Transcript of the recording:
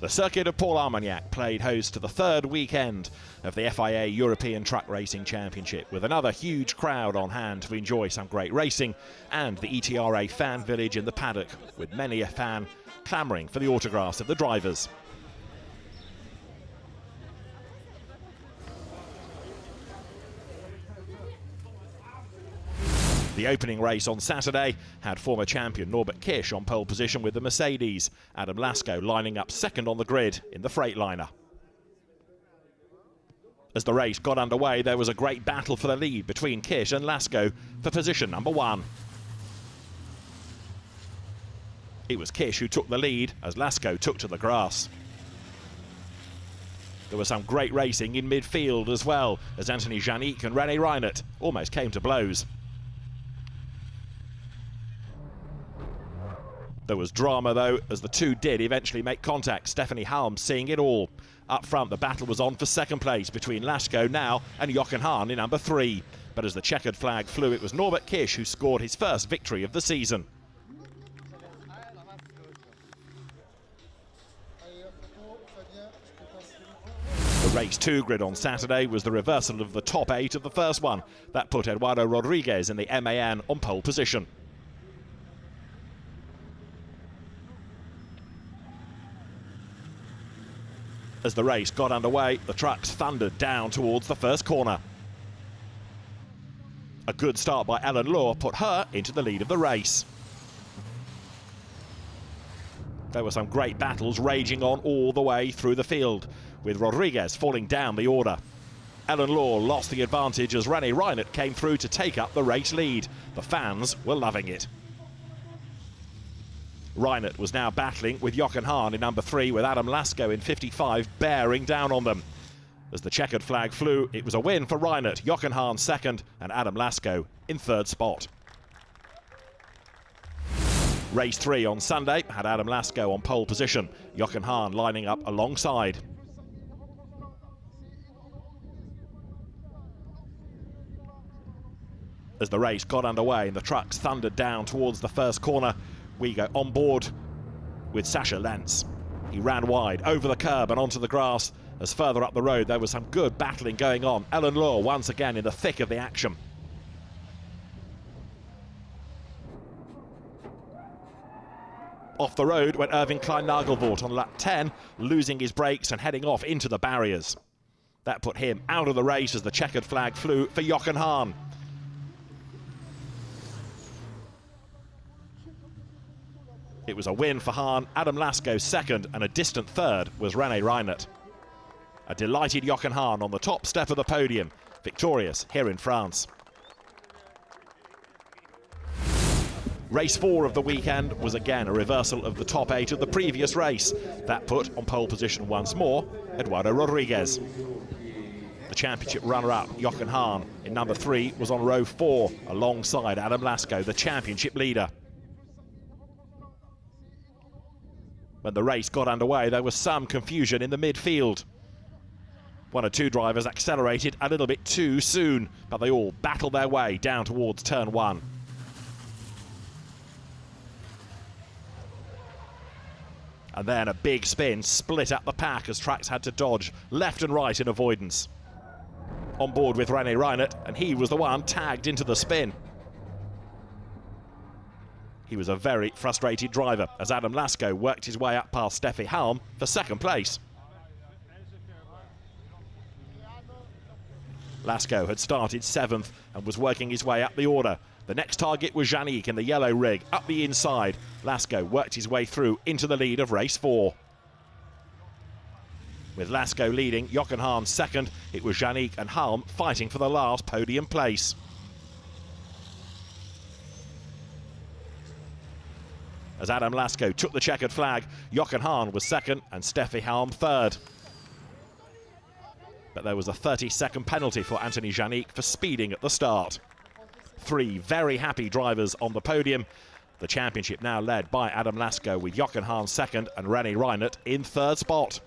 The circuit of Paul Armagnac played host to the third weekend of the FIA European Truck Racing Championship, with another huge crowd on hand to enjoy some great racing, and the ETRA fan village in the paddock, with many a fan clamouring for the autographs of the drivers. The opening race on Saturday had former champion Norbert Kish on pole position with the Mercedes, Adam Lasco lining up second on the grid in the Freightliner. As the race got underway, there was a great battle for the lead between Kish and Lasco for position number 1. It was Kish who took the lead as Lasco took to the grass. There was some great racing in midfield as well, as Anthony Janik and René Reinert almost came to blows. There was drama though, as the two did eventually make contact, Stephanie Halm seeing it all. Up front, the battle was on for second place between Lasco now and Jochen Hahn in number 3. But as the checkered flag flew, it was Norbert Kish who scored his first victory of the season. The race 2 grid on Saturday was the reversal of the top 8 of the first one. That put Eduardo Rodriguez in the MAN on pole position. As the race got underway, the trucks thundered down towards the first corner. A good start by Ellen Law put her into the lead of the race. There were some great battles raging on all the way through the field, with Rodriguez falling down the order. Ellen Law lost the advantage as René Reinert came through to take up the race lead. The fans were loving it. Reinert was now battling with Jochen Hahn in number 3, with Adam Lasco in 55 bearing down on them. As the checkered flag flew, it was a win for Reinert, Jochen Hahn second and Adam Lasco in third spot. Race 3 on Sunday had Adam Lasco on pole position, Jochen Hahn lining up alongside. As the race got underway and the trucks thundered down towards the first corner, we go on board with Sascha Lentz. He ran wide over the curb and onto the grass, as further up the road there was some good battling going on. Ellen Law once again in the thick of the action. Off the road went Irving Klein-Nagelvoort on lap 10, losing his brakes and heading off into the barriers. That put him out of the race as the checkered flag flew for Jochen Hahn. It was a win for Hahn, Adam Lasco second, and a distant third was René Reinert. A delighted Jochen Hahn on the top step of the podium, victorious here in France. Race 4 of the weekend was again a reversal of the top 8 of the previous race. That put on pole position once more Eduardo Rodriguez. The championship runner-up, Jochen Hahn, in number 3, was on row 4 alongside Adam Lasco, the championship leader. When the race got underway, there was some confusion in the midfield. 1 or 2 drivers accelerated a little bit too soon, but they all battled their way down towards turn 1. And then a big spin split up the pack as trucks had to dodge left and right in avoidance. On board with René Reinert, and he was the one tagged into the spin. He was a very frustrated driver as Adam Lasco worked his way up past Steffi Halm for second place. Lasco had started 7th and was working his way up the order. The next target was Janik in the yellow rig, up the inside. Lasco worked his way through into the lead of race 4. With Lasco leading, Jochen Hahn second, it was Janik and Halm fighting for the last podium place. As Adam Lasco took the checkered flag, Jochen Hahn was second and Steffi Halm third. But there was a 30-second penalty for Anthony Janik for speeding at the start. 3 very happy drivers on the podium. The championship now led by Adam Lasco with Jochen Hahn second and René Reinert in third spot.